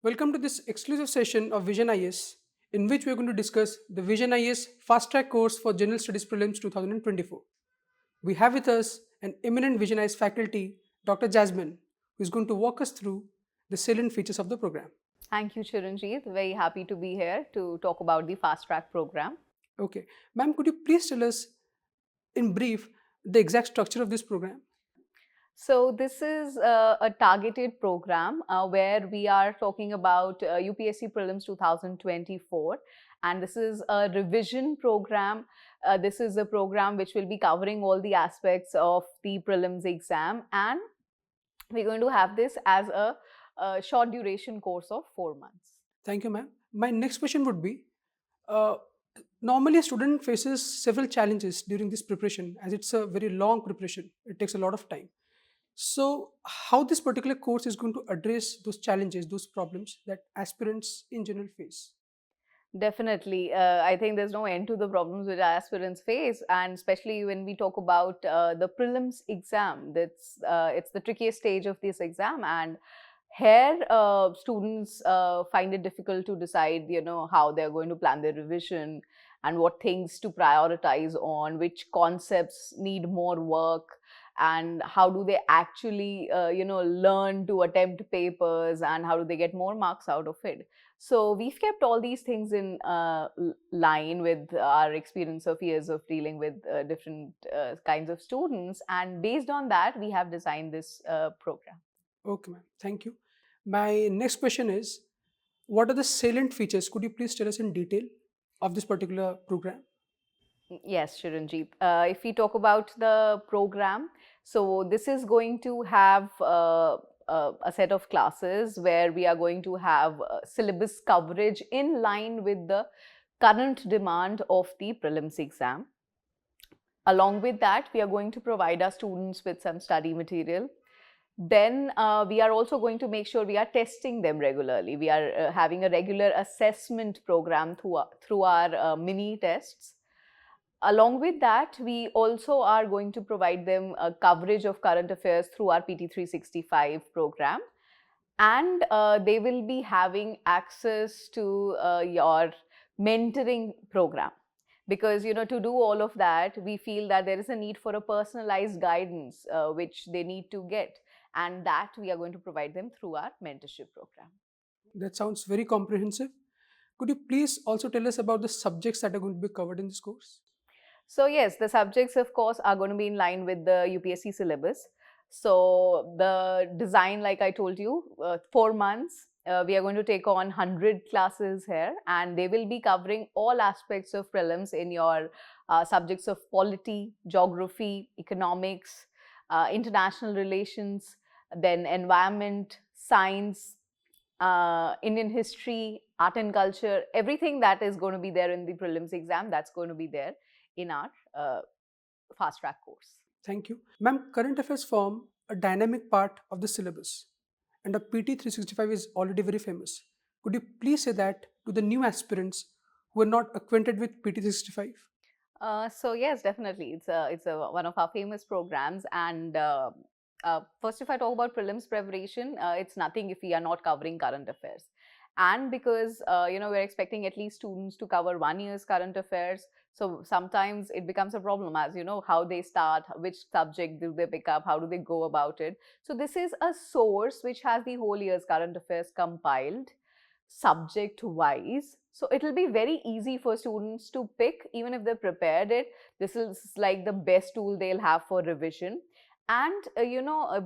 Welcome to this exclusive session of Vision IS, in which we are going to discuss the Vision IS Fast Track course for General Studies Prelims 2024. We have with us an eminent Vision IS faculty, Dr. Jasmine, who is going to walk us through the salient features of the program. Thank you, Chiranjeev. Very happy to be here to talk about the Fast Track program. Okay, ma'am, could you please tell us in brief the exact structure of this program? So this is a targeted program where we are talking about UPSC Prelims 2024, and this is a revision program. This is a program which will be covering all the aspects of the prelims exam, and we're going to have this as a short duration course of 4 months. Thank you, ma'am. My next question would be uh, normally a student faces several challenges during this preparation as it's a very long preparation, it takes a lot of time. So, how this particular course is going to address those challenges, those problems that aspirants in general face? Definitely. I think there's no end to the problems which aspirants face, and especially when we talk about the prelims exam. It's the trickiest stage of this exam, and here students find it difficult to decide, how they're going to plan their revision and what things to prioritize on, which concepts need more work, and how do they actually, learn to attempt papers, and how do they get more marks out of it. So we've kept all these things in line with our experience of years of dealing with different kinds of students. And based on that, we have designed this program. Okay, ma'am. Thank you. My next question is what are the salient features? Could you please tell us in detail of this particular program? Yes, Chiranjeev. If we talk about the program, so this is going to have a set of classes where we are going to have syllabus coverage in line with the current demand of the prelims exam. Along with that, we are going to provide our students with some study material. Then we are also going to make sure we are testing them regularly. We are having a regular assessment program through our mini tests. Along with that, we also are going to provide them a coverage of current affairs through our PT 365 program. And they will be having access to your mentoring program, because to do all of that, we feel that there is a need for a personalized guidance which they need to get, and that we are going to provide them through our mentorship program. That sounds very comprehensive. Could you please also tell us about the subjects that are going to be covered in this course? So yes, the subjects, of course, are going to be in line with the UPSC syllabus. So the design, like I told you, 4 months, we are going to take on 100 classes here, and they will be covering all aspects of prelims in your subjects of polity, geography, economics, international relations, then environment, science, Indian history, art and culture, everything that is going to be there in the prelims exam, that's going to be there in our fast track course. Thank you. Ma'am, current affairs form a dynamic part of the syllabus, and a PT 365 is already very famous. Could you please say that to the new aspirants who are not acquainted with PT 365? So yes, definitely, it's one of our famous programs. And first, if I talk about prelims preparation, it's nothing if we are not covering current affairs. And because we're expecting at least students to cover 1 year's current affairs, so sometimes it becomes a problem, as how they start, which subject do they pick up, how do they go about it. So this is a source which has the whole year's current affairs compiled subject wise, so it'll be very easy for students to pick. Even if they prepared it, this is like the best tool they'll have for revision. And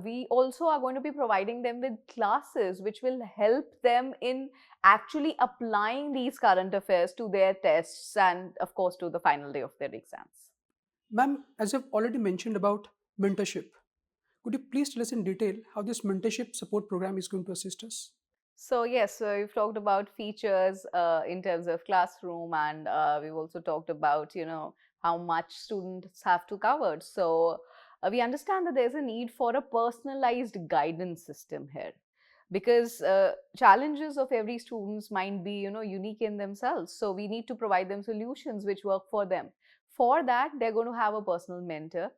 we also are going to be providing them with classes which will help them in actually applying these current affairs to their tests, and of course to the final day of their exams. Ma'am, as I've already mentioned about mentorship, could you please tell us in detail how this mentorship support program is going to assist us? So yes, so we've talked about features in terms of classroom, and we've also talked about how much students have to cover. So we understand that there's a need for a personalized guidance system here, because challenges of every students might be unique in themselves. So we need to provide them solutions which work for them. For that, they're going to have a personal mentor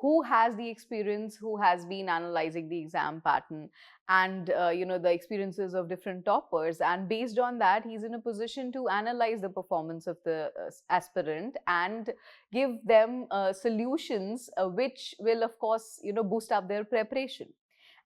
who has the experience, who has been analyzing the exam pattern and the experiences of different toppers, and based on that he's in a position to analyze the performance of the aspirant and give them solutions which will of course boost up their preparation.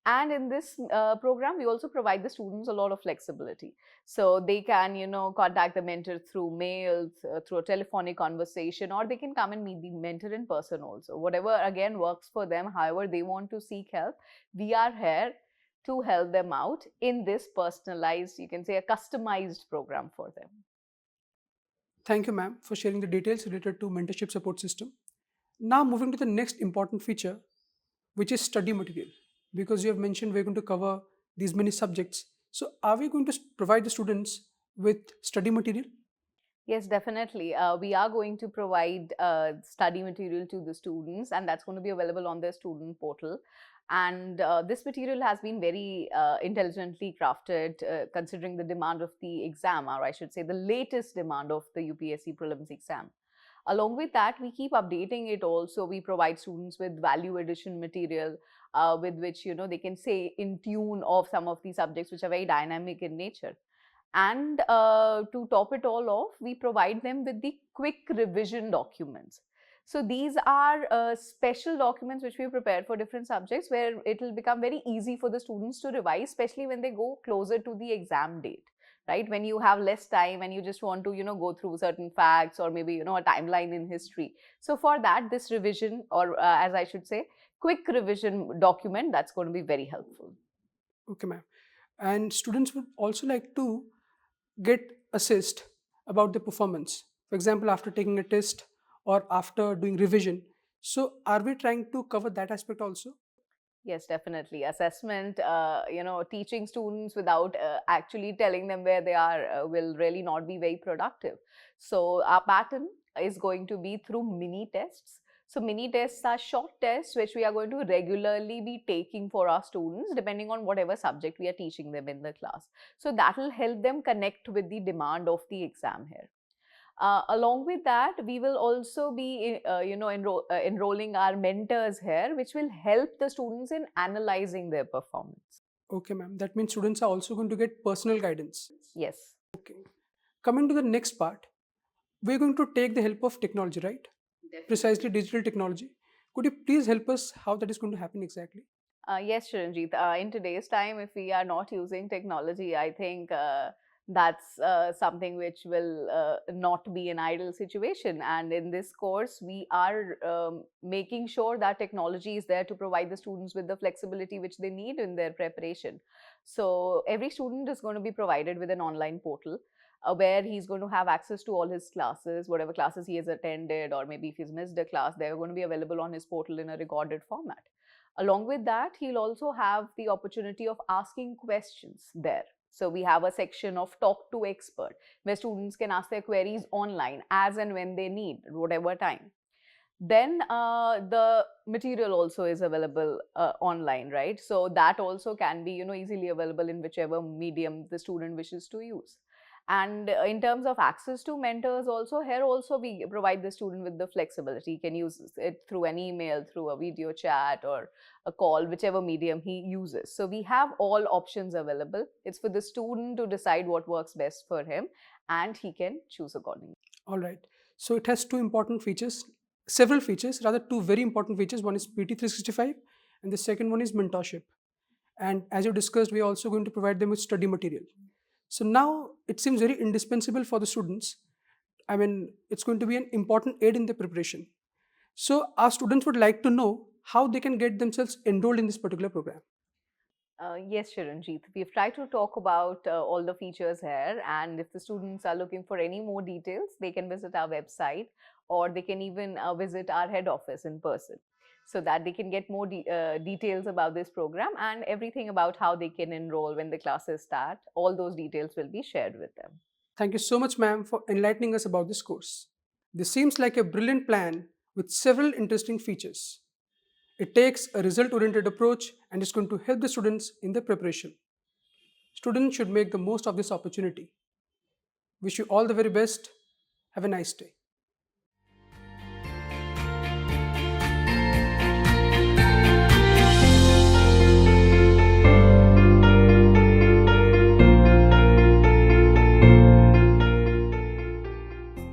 And in this program we also provide the students a lot of flexibility, so they can contact the mentor through mail, through a telephonic conversation, or they can come and meet the mentor in person also, whatever again works for them, however they want to seek help. We are here to help them out in this personalized, you can say a customized program for them. Thank you, ma'am, for sharing the details related to mentorship support system. Now, moving to the next important feature, which is study material. Because you have mentioned we're going to cover these many subjects. So, are we going to provide the students with study material? Yes, definitely. We are going to provide study material to the students, and that's going to be available on their student portal. And this material has been very intelligently crafted, considering the demand of the exam, or I should say, the latest demand of the UPSC Prelims exam. Along with that, we keep updating it also. We provide students with value addition material with which they can say in tune of some of these subjects which are very dynamic in nature. And to top it all off, we provide them with the quick revision documents. So these are special documents which we prepared for different subjects, where it will become very easy for the students to revise, especially when they go closer to the exam date, right? When you have less time and you just want to go through certain facts, or maybe a timeline in history. So for that, this revision, or as I should say, quick revision document, that's going to be very helpful. Okay, ma'am. And students would also like to get assessed about the performance. For example, after taking a test or after doing revision. So, are we trying to cover that aspect also? Yes, definitely. Assessment, teaching students without actually telling them where they are will really not be very productive. So, our pattern is going to be through mini tests. So, mini tests are short tests which we are going to regularly be taking for our students depending on whatever subject we are teaching them in the class. So, that will help them connect with the demand of the exam here. Along with that, we will also be, enrolling our mentors here, which will help the students in analyzing their performance. Okay, ma'am. That means students are also going to get personal guidance. Yes. Okay. Coming to the next part, we're going to take the help of technology, right? Precisely digital technology. Could you please help us how that is going to happen exactly? Yes, Shiranjeet. In today's time, if we are not using technology, I think that's something which will not be an ideal situation. And in this course, we are making sure that technology is there to provide the students with the flexibility which they need in their preparation. So every student is going to be provided with an online portal where he's going to have access to all his classes, whatever classes he has attended, or maybe if he's missed a class, they're going to be available on his portal in a recorded format. Along with that, he'll also have the opportunity of asking questions there. So we have a section of talk to expert where students can ask their queries online as and when they need, whatever time. Then the material also is available online, right? So that also can be easily available in whichever medium the student wishes to use. And in terms of access to mentors also, here also we provide the student with the flexibility. He can use it through an email, through a video chat, or a call, whichever medium he uses. So we have all options available. It's for the student to decide what works best for him, and he can choose accordingly. All right. So it has two important features, several features, rather two very important features. One is PT 365 and the second one is mentorship. And as you discussed, we are also going to provide them with study material. So now it seems very indispensable for the students. I mean, it's going to be an important aid in their preparation. So our students would like to know how they can get themselves enrolled in this particular program. Yes, Shiranjeet. We've tried to talk about all the features here, and if the students are looking for any more details, they can visit our website, or they can even visit our head office in person, so that they can get more details about this program and everything about how they can enroll when the classes start. All those details will be shared with them. Thank you so much, ma'am, for enlightening us about this course. This seems like a brilliant plan with several interesting features. It takes a result oriented approach and is going to help the students in their preparation. Students should make the most of this opportunity. Wish you all the very best. Have a nice day.